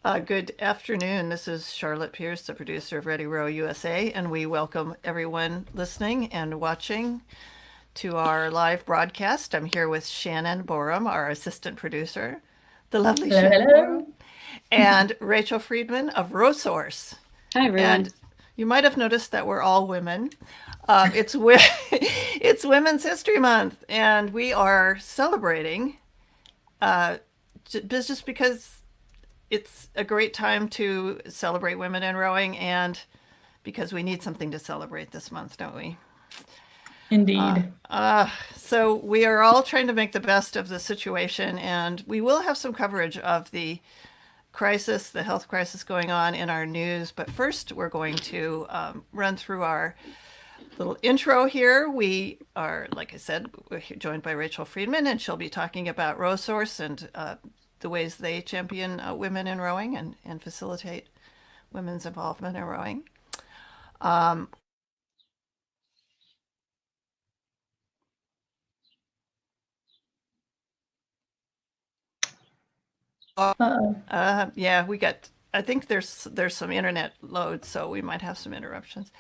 Good afternoon. This is Charlotte Pierce, the producer of Ready Row USA, and we welcome everyone listening and watching to our live broadcast. I'm here with Shannon Borum, our assistant producer, the lovely Hello, Shannon Borum, hello. and Rachel Freedman of RowSource. Hi, And everyone. you might have noticed that we're all women. It's Women's History Month, and we are celebrating uh, just because it's a great time to celebrate women in rowing, and because we need something to celebrate this month, don't we? Indeed. So we are all trying to make the best of the situation, and we will have some coverage of the crisis, the health crisis going on in our news. But first, we're going to run through our little intro here. We are, like I said, we're joined by Rachel Freedman, and she'll be talking about RowSource and the ways they champion women in rowing and facilitate women's involvement in rowing. Uh-oh. Yeah, we got. I think there's some internet load, so we might have some interruptions.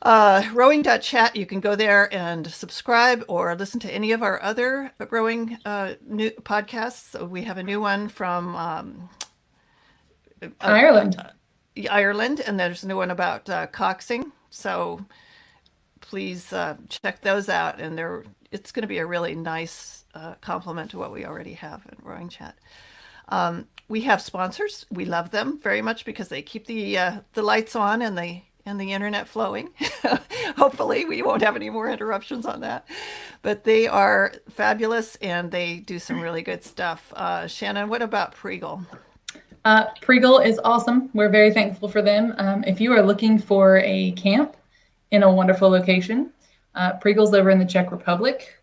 Rowing.chat, you can go there and subscribe or listen to any of our other rowing new podcasts. So we have a new one from Ireland. Ireland, and there's a new one about coxing. So please check those out, and it's going to be a really nice complement to what we already have in Rowing Chat. We have sponsors. We love them very much because they keep the lights on and the internet flowing. Hopefully, we won't have any more interruptions on that. But they are fabulous and they do some really good stuff. Shannon, what about Pregal? Pregal is awesome. We're very thankful for them. If you are looking for a camp in a wonderful location, Pregal's over in the Czech Republic.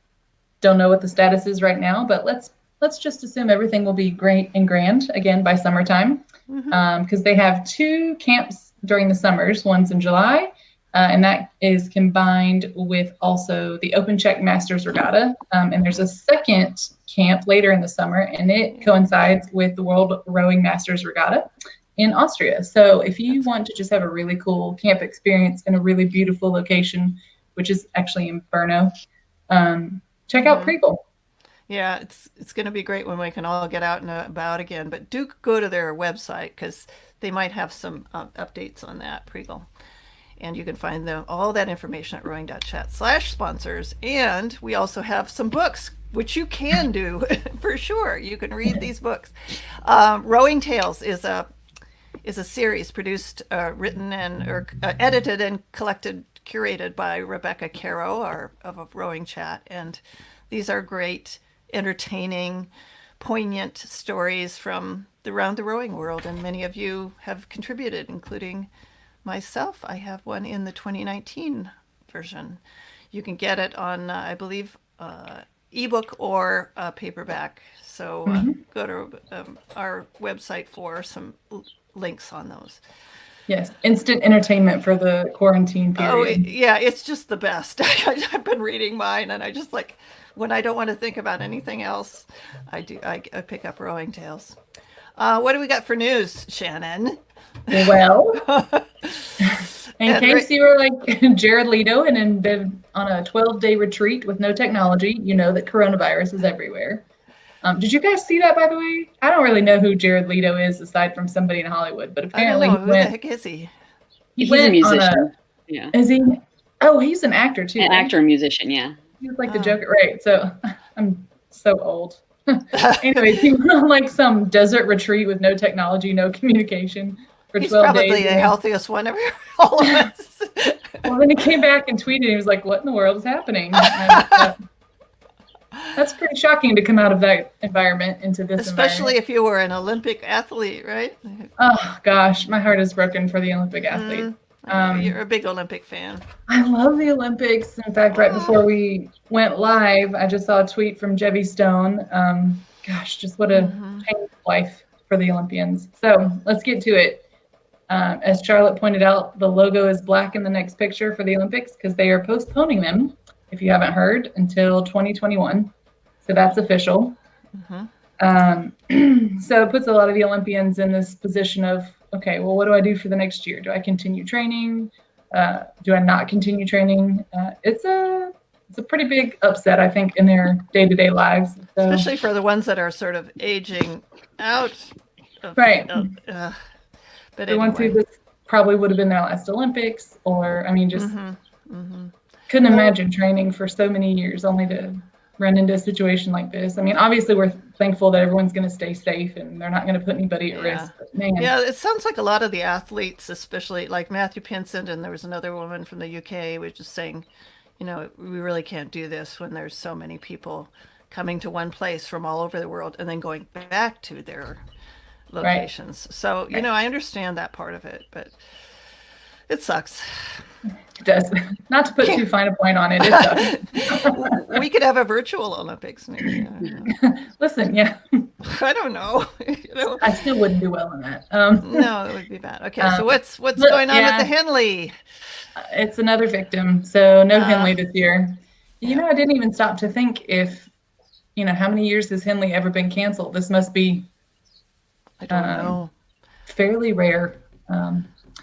Don't know what the status is right now, but let's just assume everything will be great and grand again by summertime, because they have two camps during the summers. One's in July, and that is combined with also the Open Czech Masters Regatta. And there's a second camp later in the summer, and it coincides with the World Rowing Masters Regatta in Austria. So if you want to just have a really cool camp experience in a really beautiful location, which is actually in Brno, check out Pregal. Yeah, it's going to be great when we can all get out and about again. But do go to their website because they might have some updates on that, Pregal. And you can find all that information at rowing.chat/sponsors. And we also have some books, which you can do for sure. You can read these books. Rowing Tales is a series produced, written, and edited and curated by Rebecca Caro of Rowing Chat. And these are great, entertaining, poignant stories from around the rowing world, and many of you have contributed, including myself. I have one in the 2019 version. You can get it on, I believe, ebook or paperback. So go to our website for some links on those. Yes, instant entertainment for the quarantine Oh, period. yeah, it's just the best. I've been reading mine, and I just like when I don't want to think about anything else, I pick up Rowing Tales. What do we got for news, Shannon? Well, in And case you were like Jared Leto and been on a 12-day retreat with no technology, you know that coronavirus is everywhere. Did you guys see that, by the way? I don't really know who Jared Leto is aside from somebody in Hollywood, but I don't apparently know who the heck is he. he He's a went on a, musician. Yeah. is he? Oh, he's an actor too, An right? actor and musician. Yeah. He was like the Joker, right? So I'm so old. Anyways, he went on like some desert retreat with no technology, no communication for He's 12 days. probably the healthiest one of all of us. Well, then he came back and tweeted. He was like, "What in the world is happening?" That's pretty shocking to come out of that environment into this Especially environment. if you were an Olympic athlete, right? Oh gosh, my heart is broken for the Olympic athlete. You're a big Olympic fan. I love the Olympics. In fact, right before we went live, I just saw a tweet from Jevy Stone. Gosh, just what a painful life for the Olympians. So let's get to it. As Charlotte pointed out, the logo is black in the next picture for the Olympics because they are postponing them, if you haven't heard, until 2021. So that's official. So it puts a lot of the Olympians in this position of, okay, well, what do I do for the next year? Do I continue training? Do I not continue training? It's a pretty big upset, I think, in their day-to-day lives. So, especially for the ones that are sort of aging out. Right. But the ones who anyway. this probably would have been their last Olympics, or I mean, just couldn't imagine training for so many years only to run into a situation like this. I mean, obviously we're thankful that everyone's going to stay safe and they're not going to put anybody at risk. But man, Yeah, it sounds like a lot of the athletes, especially like Matthew Pinsent, and there was another woman from the UK, was just saying, you know, we really can't do this when there's so many people coming to one place from all over the world and then going back to their locations. Right. So, you know, I understand that part of it, but it sucks. It does. Not to put too fine a point on it. It sucks. We could have a virtual Olympics maybe. Listen, yeah. I don't know. You know? I still wouldn't do well in that. No, it would be bad. Okay, so what's going on at the Henley? It's another victim. So no Henley this year. You know, I didn't even stop to think if, you know, how many years has Henley ever been canceled? This must be, I don't know, fairly rare.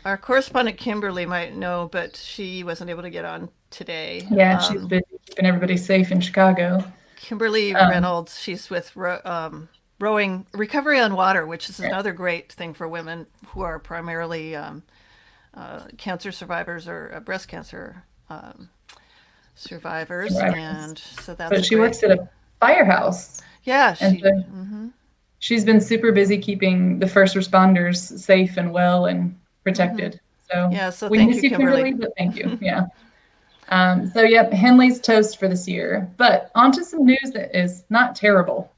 Our correspondent Kimberly might know, but she wasn't able to get on today. Yeah, she's been keeping everybody safe in Chicago. Kimberly Reynolds, she's with Rowing Recovery on Water, which is another great thing for women who are primarily cancer survivors or breast cancer survivors. And so that's. But she works at a firehouse. Yeah, she's been super busy keeping the first responders safe and well and protected. So yeah, so we miss you, Kimberly, but thank you. Yeah. So yeah, Henley's toast for this year. But on to some news that is not terrible.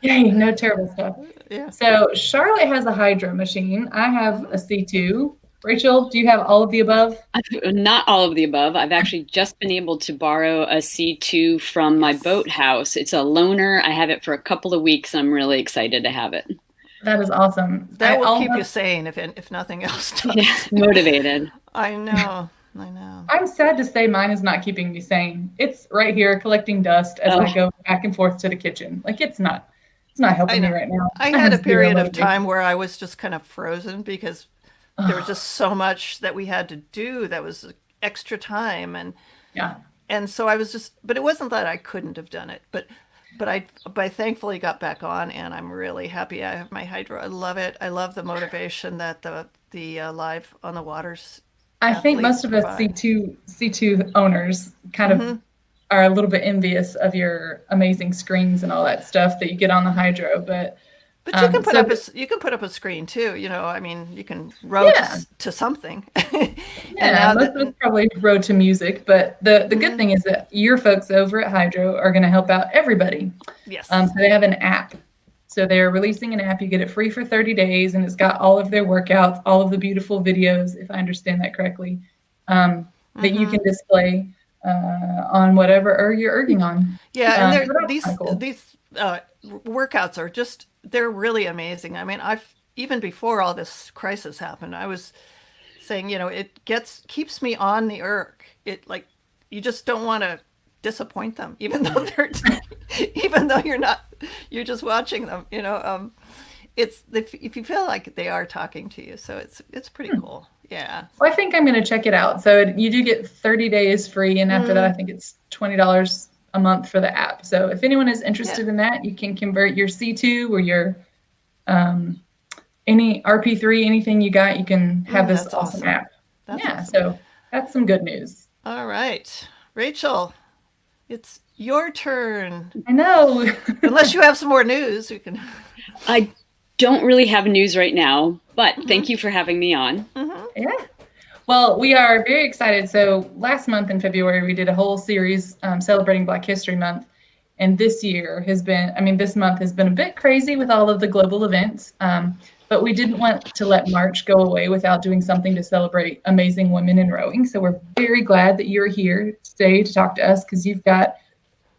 Yay, no terrible stuff. Yeah. So Charlotte has a Hydrow machine. I have a C2. Rachel, do you have all of the above? Not all of the above. I've actually just been able to borrow a C2 from my boathouse. It's a loaner. I have it for a couple of weeks. I'm really excited to have it. That is awesome. That will keep you sane if nothing else does. Yeah, motivated. I know. I'm sad to say mine is not keeping me sane. It's right here collecting dust as I go back and forth to the kitchen. Like it's not helping me right now. I had a period of time where I was just kind of frozen because there was just so much that we had to do that was extra time and so I was just, but it wasn't that I couldn't have done it, but I thankfully got back on, and I'm really happy I have my Hydrow. I love it. I love the motivation that the Live on the Waters. I think most of us C2 owners kind of are a little bit envious of your amazing screens and all that stuff that you get on the Hydrow, but you can put up a screen too. You know, I mean, you can row to something. Yeah, most of us probably row to music, but the good thing is that your folks over at Hydrow are going to help out everybody. Yes. So they have an app. So they're releasing an app. You get it free for 30 days, and it's got all of their workouts, all of the beautiful videos, if I understand that correctly, that you can display on whatever erg you're erging on. Yeah, and these workouts are just, they're really amazing. I mean, even before all this crisis happened, I was saying, you know, it keeps me on the erg. It, like, you just don't want to disappoint them, even though you're just watching them, you know. If you feel like they are talking to you, so it's pretty cool. Yeah. Well, I think I'm going to check it out. So you do get 30 days free, and after that, I think it's $20 a month for the app. So if anyone is interested in that, you can convert your C2 or your any RP3, anything you got, you can have this awesome app. Awesome. So that's some good news. All right, Rachel, it's your turn. I know. Unless you have some more news, we can. I don't really have news right now, but thank you for having me on. Yeah. Well, we are very excited. So last month in February, we did a whole series celebrating Black History Month. And this month has been a bit crazy with all of the global events. But we didn't want to let March go away without doing something to celebrate amazing women in rowing. So we're very glad that you're here today to talk to us, because you've got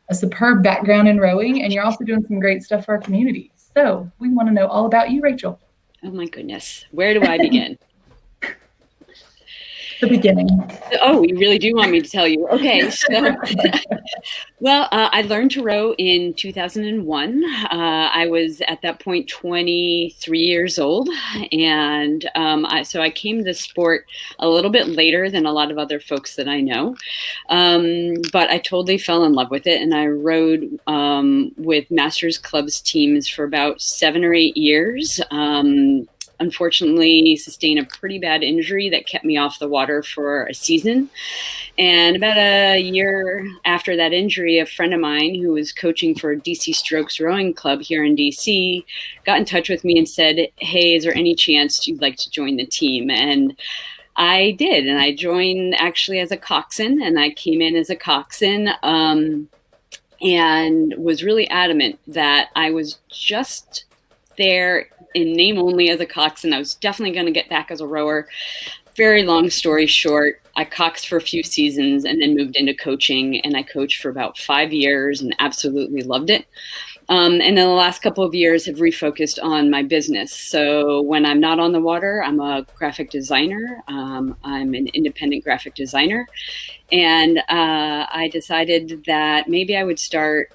a superb background in rowing, and you're also doing some great stuff for our community. So we want to know all about you, Rachel. Oh my goodness. Where do I begin? The beginning. Oh, you really do want me to tell you? Okay, so well, I learned to row in 2001. I was at that point 23 years old, and so I came to the sport a little bit later than a lot of other folks that I know, but I totally fell in love with it, and I rowed with Masters Clubs teams for about 7 or 8 years. Unfortunately, sustained a pretty bad injury that kept me off the water for a season. And about a year after that injury, a friend of mine who was coaching for DC Strokes Rowing Club here in DC got in touch with me and said, "Hey, is there any chance you'd like to join the team?" And I did. And I joined actually as a coxswain, and I came in as a coxswain and was really adamant that I was just there in name only as a coxswain. I was definitely going to get back as a rower. Very long story short, I coxed for a few seasons and then moved into coaching, and I coached for about 5 years and absolutely loved it. And in the last couple of years have refocused on my business. So when I'm not on the water, I'm a graphic designer. I'm an independent graphic designer. And I decided that maybe I would start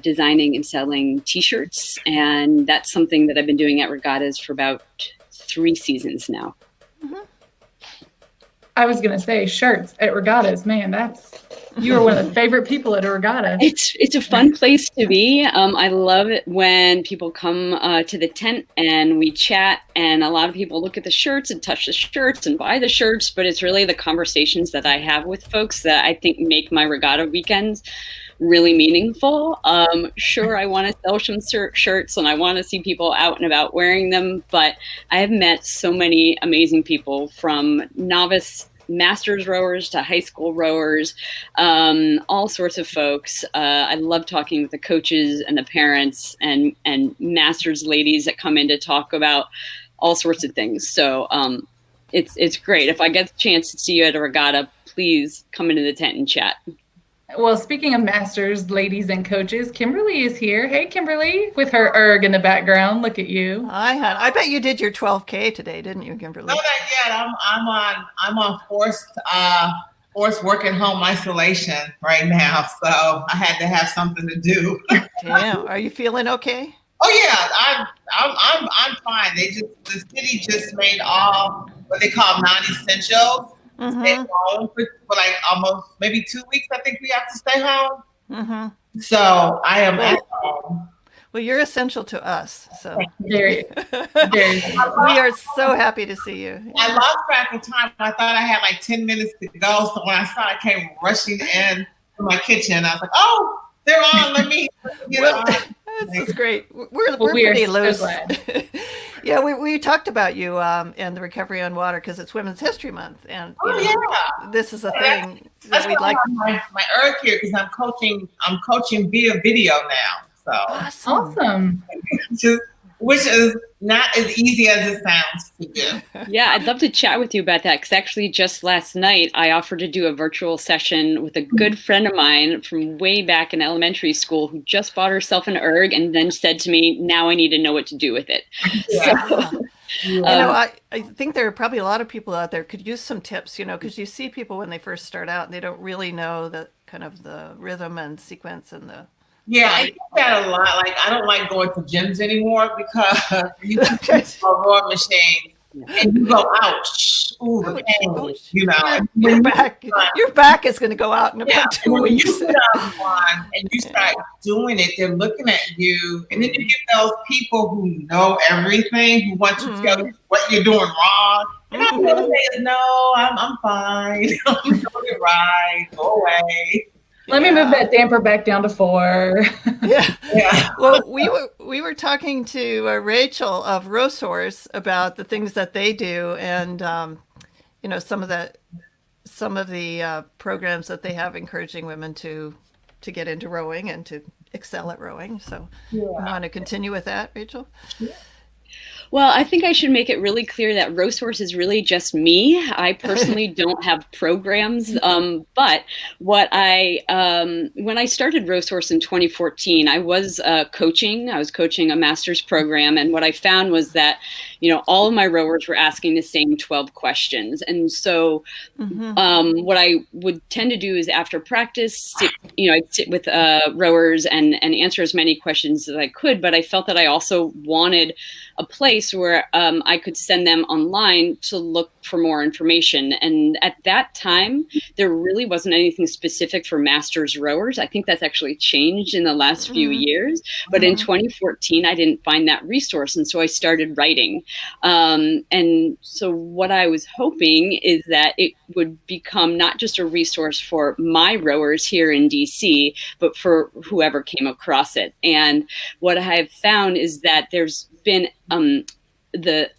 designing and selling t-shirts. And that's something that I've been doing at Regattas for about 3 seasons now. Mm-hmm. I was going to say shirts at Regattas. Man, you are one of the favorite people at a regatta. It's a fun place to be. I love it when people come to the tent and we chat, and a lot of people look at the shirts and touch the shirts and buy the shirts, but it's really the conversations that I have with folks that I think make my regatta weekends really meaningful. Sure, I want to sell some shirts and I want to see people out and about wearing them, but I have met so many amazing people, from novice masters rowers to high school rowers, all sorts of folks. I love talking with the coaches and the parents and masters ladies that come in to talk about all sorts of things. So it's great. If I get the chance to see you at a regatta, please come into the tent and chat. Well, speaking of masters, ladies, and coaches, Kimberly is here. Hey, Kimberly, with her erg in the background. Look at you. I bet you did your 12K today, didn't you, Kimberly? No, not yet. I'm on forced work at home isolation right now, so I had to have something to do. Damn, are you feeling okay? Oh yeah, I'm fine. The city just made all what they call non-essentials. Mm-hmm. Stay home for like almost maybe 2 weeks. I think we have to stay home. Mm-hmm. So I am at home. Well, you're essential to us. So Very. We are so happy to see you. I lost track of time. I thought I had like 10 minutes to go. So when I saw it came rushing in to my kitchen, I was like, "Oh, they're on. Let me get on." This is great. We're pretty loose. So glad. Yeah, we talked about you and the Recovery on Water because it's Women's History Month, and this is a thing that we'd like. My erg here because I'm coaching via video now. So Awesome. which is not as easy as it sounds to do. Yeah, I'd love to chat with you about that, because actually just last night I offered to do a virtual session with a good friend of mine from way back in elementary school who just bought herself an erg and then said to me, "Now I need to know what to do with it." Yeah. So, I think there are probably a lot of people out there could use some tips, because you see people when they first start out and they don't really know the kind of the rhythm and sequence and the. Yeah, I do that a lot. Like, I don't like going to gyms anymore because you can a rowing machine and you go, ouch, ooh, the pain, Your back is going to go out in about 2 weeks. You put on one and you start doing it, they're looking at you, and then you get those people who know everything, who want to tell you what you're doing wrong. And I'm going to say, "No, I'm fine. I'm doing it right. Go away." Let me move that damper back down to 4. Yeah. Well, we were talking to Rachel of RowSource about the things that they do, and some of the programs that they have encouraging women to get into rowing and to excel at rowing. So, you want to continue with that, Rachel? Well, I think I should make it really clear that RowSource is really just me. I personally don't have programs, but when I started RowSource in 2014, I was coaching. I was coaching a master's program, and what I found was that, all of my rowers were asking the same 12 questions, and so what I would tend to do is after practice, I'd sit with rowers and answer as many questions as I could. But I felt that I also wanted a place where I could send them online to look for more information. And at that time, there really wasn't anything specific for masters rowers. I think that's actually changed in the last few years. But in 2014, I didn't find that resource. And so I started writing. And so what I was hoping is that it would become not just a resource for my rowers here in DC, but for whoever came across it. And what I have found is that there's been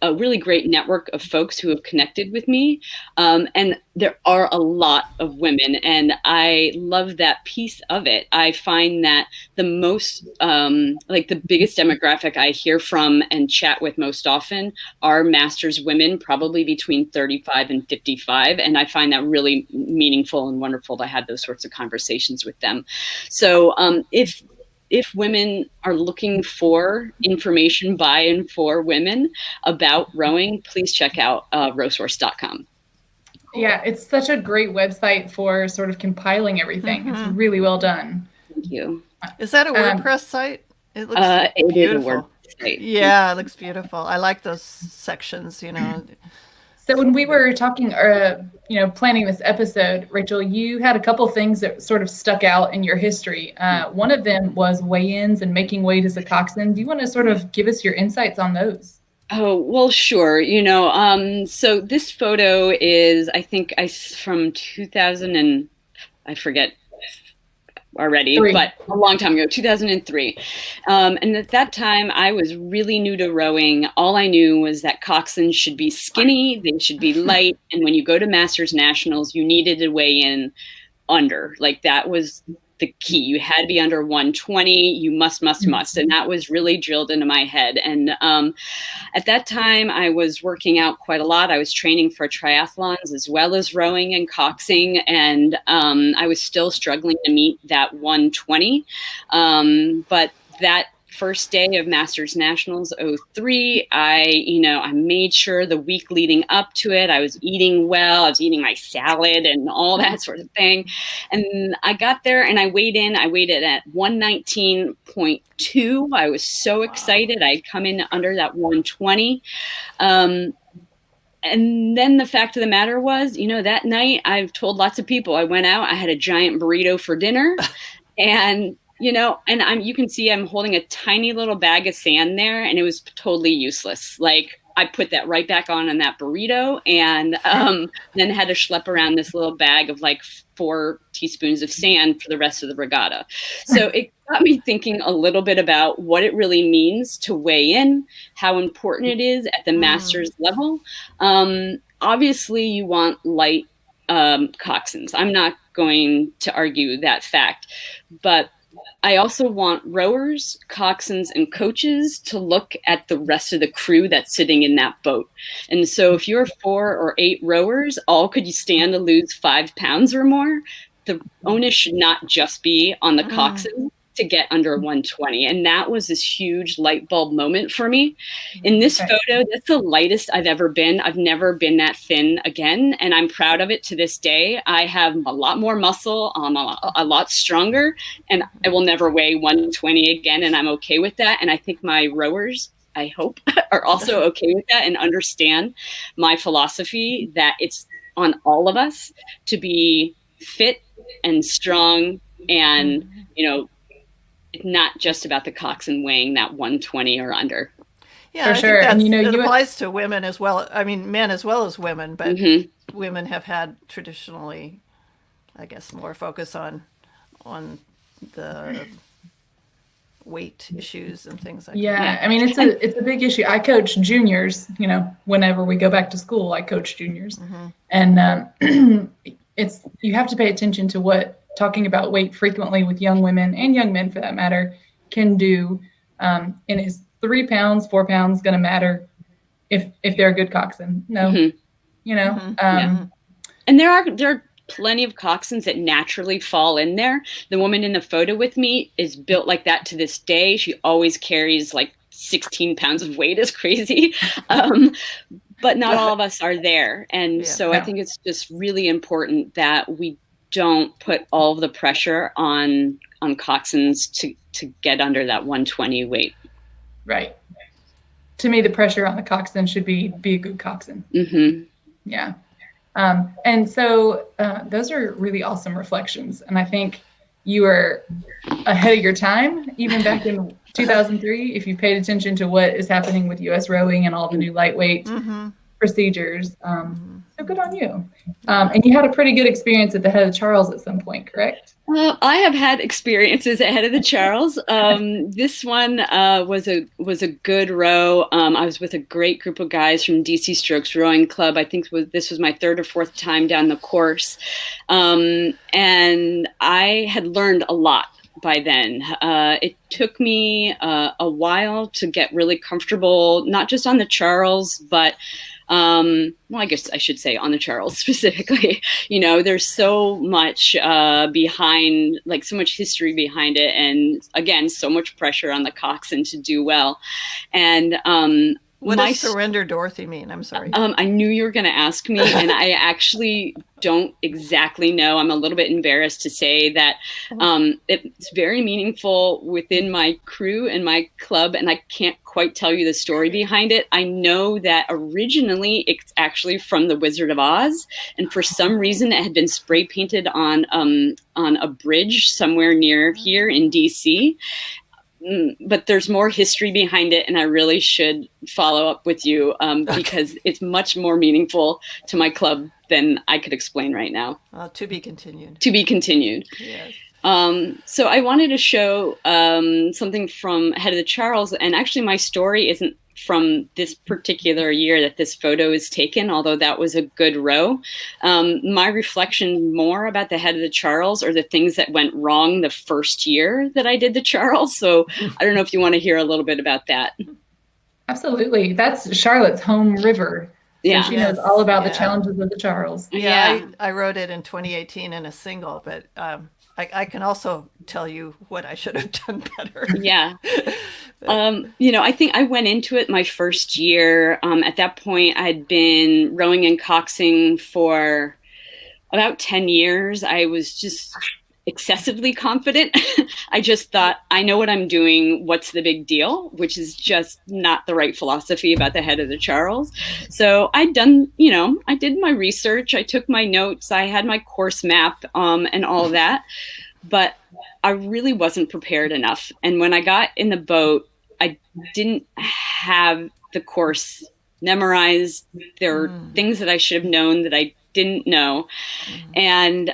a really great network of folks who have connected with me. And there are a lot of women, and I love that piece of it. I find that the most, the biggest demographic I hear from and chat with most often are masters women, probably between 35 and 55. And I find that really meaningful and wonderful to have those sorts of conversations with them. So if women are looking for information by and for women about rowing, please check out RowSource.com. Yeah, it's such a great website for sort of compiling everything. It's really well done. Thank you. Is that a WordPress site? It looks beautiful. It is a WordPress site. Yeah, it looks beautiful. I like those sections, So when we were talking, planning this episode, Rachel, you had a couple things that sort of stuck out in your history. One of them was weigh-ins and making weight as a coxswain. Do you want to sort of give us your insights on those? Oh, well, sure. So this photo is, I think, from 2000 and I forget already, but a long time ago, 2003. And at that time, I was really new to rowing. All I knew was that coxswains should be skinny, they should be light, and when you go to Masters Nationals, you needed to weigh in under. Like, that was the key. You had to be under 120. You must. And that was really drilled into my head. And at that time, I was working out quite a lot. I was training for triathlons as well as rowing and coxing. And I was still struggling to meet that 120. But that first day of Masters Nationals 03, I made sure the week leading up to it, I was eating well, I was eating my salad and all that sort of thing. And I got there and I weighed in. I weighed it at 119.2. I was so excited. I'd come in under that 120. And then the fact of the matter was, that night I've told lots of people, I went out, I had a giant burrito for dinner and you can see I'm holding a tiny little bag of sand there, and it was totally useless. Like, I put that right back on that burrito, and then had to schlep around this little bag of like 4 teaspoons of sand for the rest of the regatta. So it got me thinking a little bit about what it really means to weigh in, how important it is at the master's level. Obviously, you want light coxswains. I'm not going to argue that fact, but I also want rowers, coxswains, and coaches to look at the rest of the crew that's sitting in that boat. And so if you're 4 or 8 rowers, all could you stand to lose 5 pounds or more? The onus should not just be on the coxswain to get under 120. And that was this huge light bulb moment for me. In this photo, that's the lightest I've ever been. I've never been that thin again. And I'm proud of it to this day. I have a lot more muscle, a lot stronger, and I will never weigh 120 again. And I'm okay with that. And I think my rowers, I hope, are also okay with that and understand my philosophy that it's on all of us to be fit and strong and, it's not just about the coxswain weighing that 120 or under. Yeah, for sure. And it applies to women as well. I mean, men as well as women, but women have had traditionally, I guess, more focus on the weight issues and things like that. Yeah, I mean, it's a big issue. I coach juniors, whenever we go back to school, I coach juniors. And you have to pay attention to what talking about weight frequently with young women and young men for that matter can do. And is 3 pounds, 4 pounds going to matter if they're a good coxswain? No, you know. And there are plenty of coxswains that naturally fall in there. The woman in the photo with me is built like that to this day. She always carries like 16 pounds of weight. Is crazy. But not all of us are there. And so I think it's just really important that we don't put all of the pressure on coxswains to get under that 120 weight. Right. To me, the pressure on the coxswain should be a good coxswain. Yeah. And so those are really awesome reflections. And I think you are ahead of your time, even back in 2003, if you paid attention to what is happening with U.S. rowing and all the new lightweight procedures. So good on you. And you had a pretty good experience at the Head of Charles at some point, correct? I have had experiences ahead of the Charles. This one was a good row. I was with a great group of guys from DC Strokes Rowing Club. I think this was my 3rd or 4th time down the course. And I had learned a lot by then. It took me a while to get really comfortable, not just on the Charles, but well, I guess I should say on the Charles specifically. You know, there's so much behind, like so much history behind it, and again, so much pressure on the coxswain to do well. And what does surrender Dorothy mean? I'm sorry. I knew you were going to ask me, and I actually don't exactly know. I'm a little bit embarrassed to say that it's very meaningful within my crew and my club, and I can't quite tell you the story behind it. I know that originally it's actually from The Wizard of Oz, and for some reason it had been spray painted on a bridge somewhere near here in DC. But there's more history behind it, and I really should follow up with you because it's much more meaningful to my club than I could explain right now. To be continued. To be continued. Yes. So I wanted to show something from Head of the Charles, and actually my story isn't from this particular year that this photo is taken, although that was a good row. My reflection more about the Head of the Charles are the things that went wrong the first year that I did the Charles. So I don't know if you want to hear a little bit about that. Absolutely. That's Charlotte's home river. So she knows all about the challenges of the Charles. I wrote it in 2018 in a single, but I can also tell you what I should have done better. Yeah. You know, I think I went into it my first year. At that point, I'd been rowing and coxing for about 10 years. I was just excessively confident. I just thought, I know what I'm doing. What's the big deal? Which is just not the right philosophy about the Head of the Charles. So I did my research. I took my notes. I had my course map and all of that. But I really wasn't prepared enough. And when I got in the boat, I didn't have the course memorized. There were things that I should have known that I didn't know. And,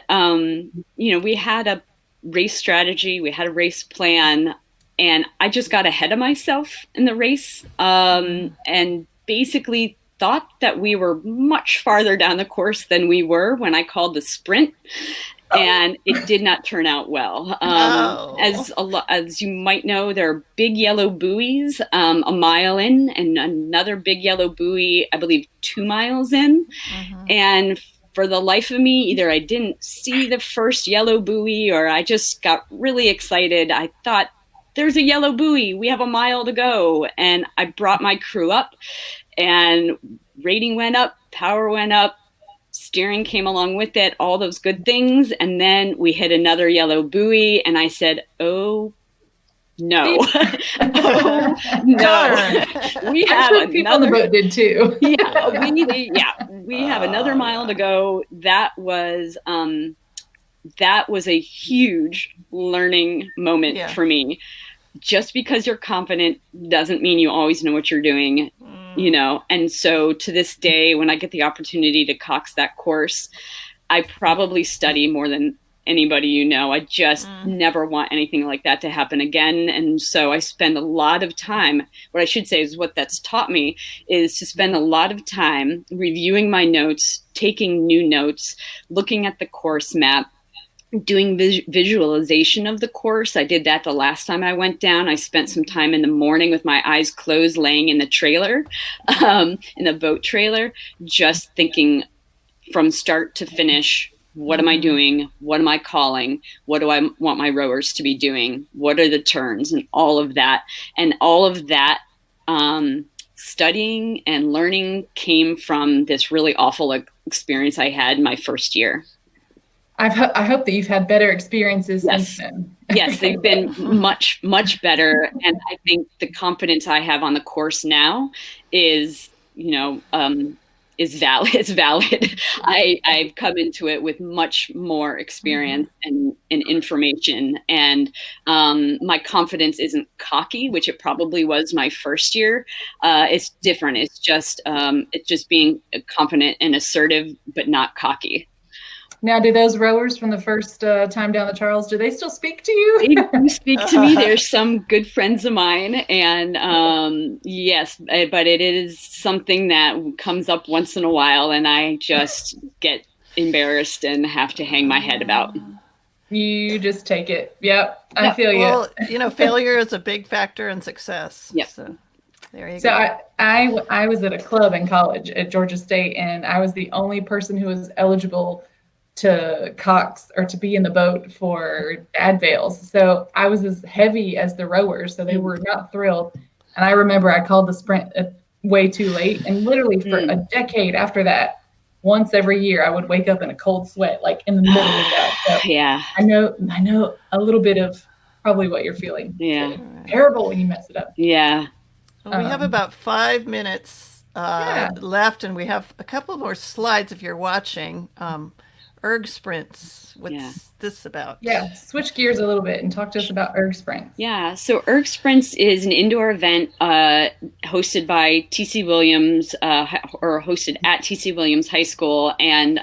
we had a race strategy, we had a race plan, and I just got ahead of myself in the race and basically thought that we were much farther down the course than we were when I called the sprint. And it did not turn out well. As you might know, there are big yellow buoys a mile in, and another big yellow buoy, I believe, 2 miles in. And for the life of me, either I didn't see the first yellow buoy or I just got really excited. I thought, there's a yellow buoy. We have a mile to go. And I brought my crew up, and rating went up, power went up. Steering came along with it, all those good things. And then we hit another yellow buoy, and I said, oh, no. Oh, no. We have people on the boat did too. We have another mile to go. That was a huge learning moment for me. Just because you're confident doesn't mean you always know what you're doing. And so to this day, when I get the opportunity to cox that course, I probably study more than anybody I just never want anything like that to happen again. And so I spend a lot of time, what I should say is what that's taught me is to spend a lot of time reviewing my notes, taking new notes, looking at the course map, doing visualization of the course. I did that the last time I went down. I spent some time in the morning with my eyes closed, laying in the trailer, in the boat trailer, just thinking from start to finish, what am I doing? What am I calling? What do I want my rowers to be doing? What are the turns? And all of that. And all of that studying and learning came from this really awful experience I had my first year. I hope that you've had better experiences since then. Yes, they've been much, much better. And I think the confidence I have on the course now is, is valid. It's valid. I've come into it with much more experience and information. And my confidence isn't cocky, which it probably was my first year. It's different. It's just being confident and assertive, but not cocky. Now, do those rowers from the first time down the Charles, do they still speak to you? They do speak to me. There's some good friends of mine. And yes, but it is something that comes up once in a while. And I just get embarrassed and have to hang my head about. You just take it. Yep. I feel you. Well, failure is a big factor in success. Yep. So there you go. So I was at a club in college at Georgia State, and I was the only person who was eligible to cox or to be in the boat for dad veils. So I was as heavy as the rowers, so they were not thrilled. And I remember I called the sprint way too late, and literally for a decade after that, once every year I would wake up in a cold sweat, like in the middle of that. So yeah, I know a little bit of probably what you're feeling. Yeah, it's terrible when you mess it up. Yeah. Well, we have about 5 minutes left, and we have a couple more slides if you're watching. Erg Sprints. What's this about? Yeah, switch gears a little bit and talk to us about Erg Sprints. Yeah, so Erg Sprints is an indoor event hosted by TC Williams, or hosted at TC Williams High School and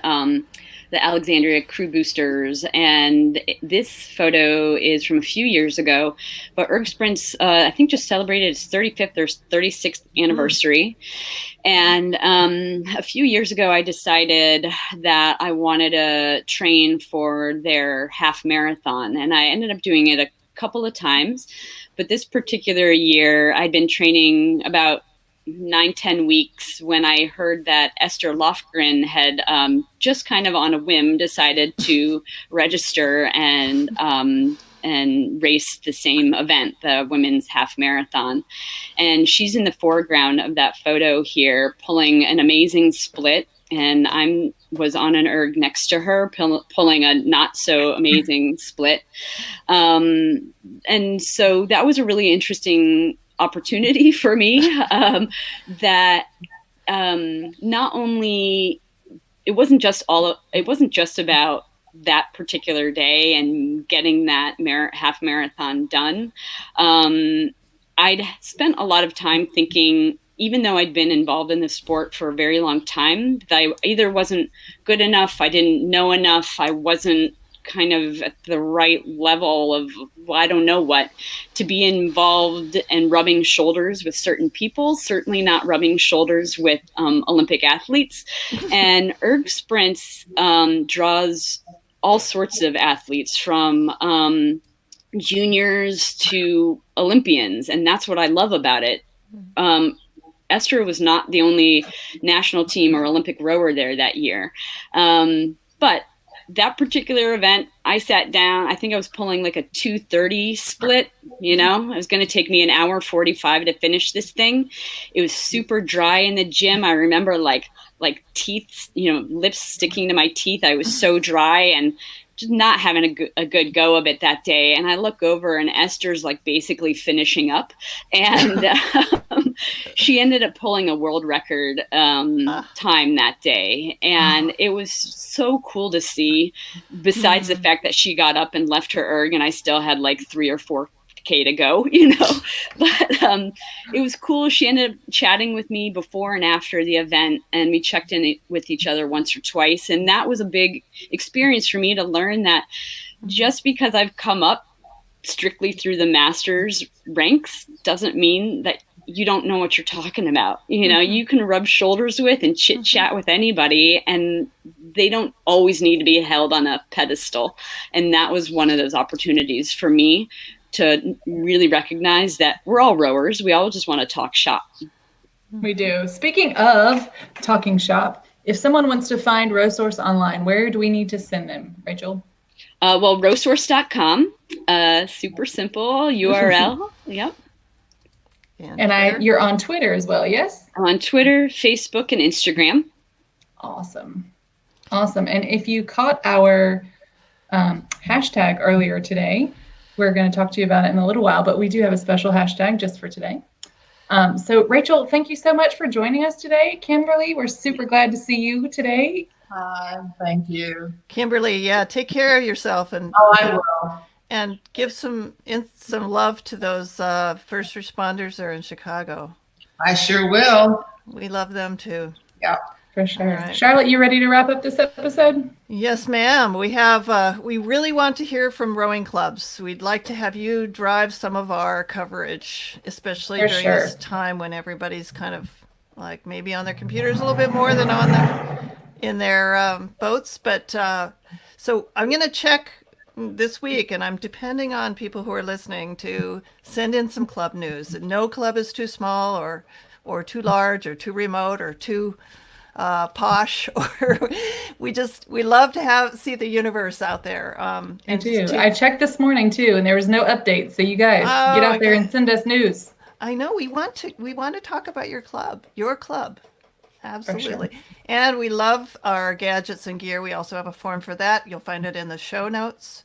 the Alexandria Crew Boosters. And this photo is from a few years ago, but Erg Sprints, I think, just celebrated its 35th or 36th anniversary. And a few years ago, I decided that I wanted to train for their half marathon, and I ended up doing it a couple of times. But this particular year, I'd been training about 9-10 weeks when I heard that Esther Lofgren had just kind of on a whim decided to register and race the same event, the women's half marathon. And she's in the foreground of that photo here, pulling an amazing split. And I was on an erg next to her, pulling a not so amazing split. And so that was a really interesting opportunity for me, that not only it wasn't just about that particular day and getting that half marathon done. I'd spent a lot of time thinking, even though I'd been involved in the sport for a very long time, that I either wasn't good enough, I didn't know enough, I wasn't kind of at the right level of, I don't know what, to be involved and rubbing shoulders with certain people, certainly not rubbing shoulders with Olympic athletes. And Erg Sprints draws all sorts of athletes, from juniors to Olympians. And that's what I love about it. Esther was not the only national team or Olympic rower there that year. But that particular event, I sat down, I think I was pulling like a 2:30 split, it was going to take me an hour 45 to finish this thing. It was super dry in the gym. I remember like teeth, lips sticking to my teeth. I was so dry and just not having a good go of it that day. And I look over and Esther's like basically finishing up, and she ended up pulling a world record time that day. And it was so cool to see, besides the fact that she got up and left her erg and I still had like 3 or 4K to go, but it was cool. She ended up chatting with me before and after the event, and we checked in with each other once or twice. And that was a big experience for me to learn that just because I've come up strictly through the masters ranks doesn't mean that you don't know what you're talking about. You can rub shoulders with and chit chat with anybody, and they don't always need to be held on a pedestal. And that was one of those opportunities for me to really recognize that we're all rowers. We all just want to talk shop. We do. Speaking of talking shop, if someone wants to find RowSource online, where do we need to send them, Rachel? Well, RowSource.com, super simple URL. Yep. And you're on Twitter as well, yes? I'm on Twitter, Facebook, and Instagram. Awesome. Awesome. And if you caught our hashtag earlier today, we're going to talk to you about it in a little while, but we do have a special hashtag just for today. So Rachel, thank you so much for joining us today. Kimberly, we're super glad to see you today. Hi, thank you. Kimberly, yeah, take care of yourself and I will. And give some love to those first responders that are in Chicago. I sure will. We love them too. Yeah. For sure. Right. Charlotte, you ready to wrap up this episode? Yes, ma'am. We have. We really want to hear from rowing clubs. We'd like to have you drive some of our coverage, especially during this time when everybody's kind of like maybe on their computers a little bit more than in their boats. But so I'm going to check this week, and I'm depending on people who are listening to send in some club news. No club is too small or too large or too remote or too posh, or we love to see the universe out there. I do. I checked this morning too, and there was no update. So you guys get out there and send us news. I know we want to talk about your club. Absolutely. Sure. And we love our gadgets and gear. We also have a form for that. You'll find it in the show notes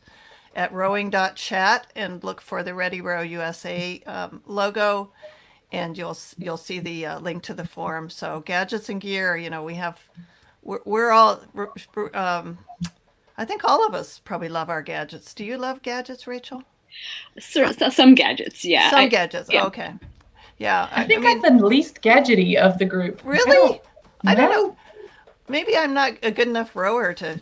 at rowing.chat, and look for the Ready Row USA logo, and you'll see the link to the form. So gadgets and gear, we're all, I think all of us probably love our gadgets. Do you love gadgets, Rachel? Some gadgets, yeah. Some gadgets, yeah. Okay. Yeah. I think I'm the least gadgety of the group. Really? I don't know. Maybe I'm not a good enough rower to,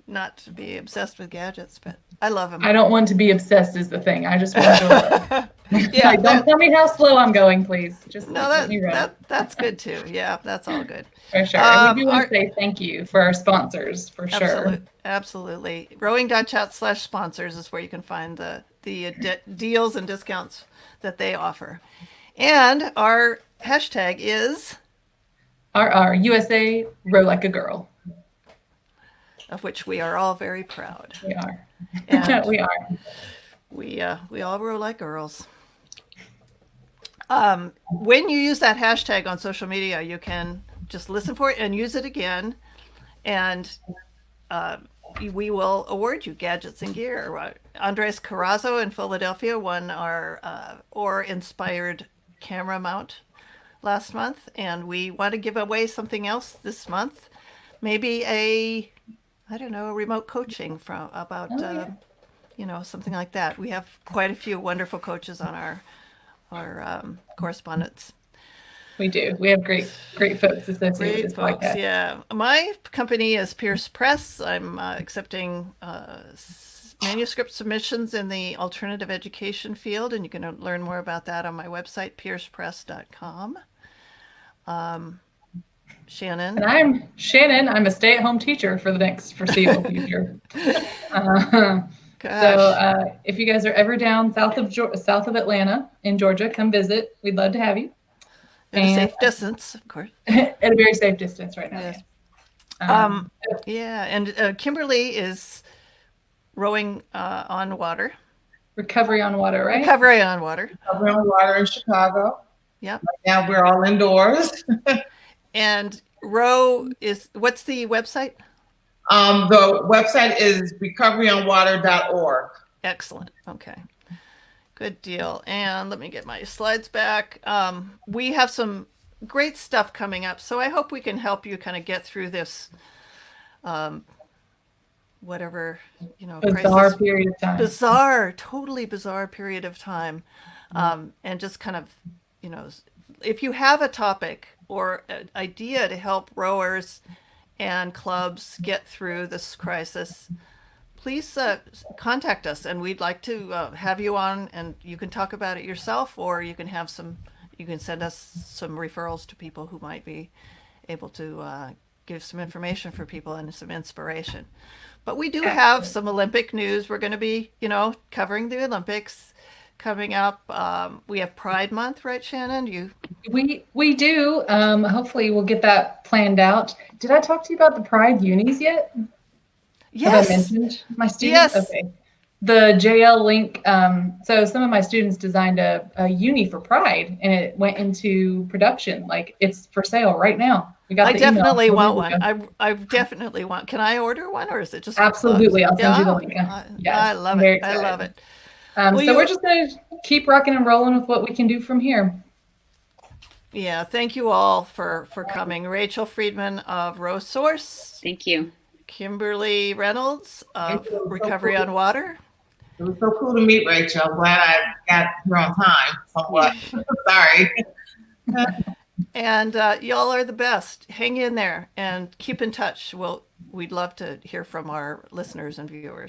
not to be obsessed with gadgets, but I love them. I don't want to be obsessed is the thing. I just want to yeah, don't tell me how slow I'm going, please. Just let me run. That's good too. Yeah, that's all good. For sure. And we do want to say thank you for our sponsors, for sure. Absolutely. Rowing.chat/sponsors is where you can find the deals and discounts that they offer. And our hashtag is RRUSA Row Like a Girl, of which we are all very proud. We are. And we are. We all row like girls. When you use that hashtag on social media, you can just listen for it and use it again, and we will award you gadgets and gear. Andres Carrazzo in Philadelphia won our Or-inspired camera mount last month, and we want to give away something else this month. Maybe a remote coaching something like that. We have quite a few wonderful coaches on our correspondence. We do. We have great folks associated with this podcast. Yeah. My company is Pierce Press. I'm accepting manuscript submissions in the alternative education field, and you can learn more about that on my website, piercepress.com. Shannon. And I'm Shannon. I'm a stay-at-home teacher for the next foreseeable future. So if you guys are ever down south of Atlanta in Georgia, come visit. We'd love to have you. At a safe distance, of course. At a very safe distance right now. Yes. Yeah, and Kimberly is rowing on water. Recovery on water, right? Recovery on water. Recovery on water in Chicago. Yep. Right now we're all indoors. And what's the website? The website is recoveryonwater.org. Excellent. Okay. Good deal. And let me get my slides back. We have some great stuff coming up, so I hope we can help you kind of get through this bizarre period of time. Totally bizarre period of time. And just kind of, if you have a topic or an idea to help rowers and clubs get through this crisis, please contact us, and we'd like to have you on, and you can talk about it yourself, or you can send us some referrals to people who might be able to give some information for people and some inspiration. But we do have some Olympic news. We're going to be, covering the Olympics coming up. We have Pride Month, right, Shannon? We do. Hopefully we'll get that planned out. Did I talk to you about the Pride unis yet? Yes. Have I mentioned my students? Yes. Okay. The JL link. So some of my students designed a uni for Pride, and it went into production. Like, it's for sale right now. We got I the email. definitely want one. I definitely want. Can I order one, or is it just for Absolutely? clothes? I'll send you the link. Yes, I love I'm very it. I excited. love it. So we're just going to keep rocking and rolling with what we can do from here. Yeah, thank you all for coming. Rachel Freedman of RowSource. Thank you. Kimberly Reynolds of Recovery on Water. It was so cool to meet Rachel. I'm glad I got here on time somewhat. Sorry. And y'all are the best. Hang in there and keep in touch. We'd love to hear from our listeners and viewers.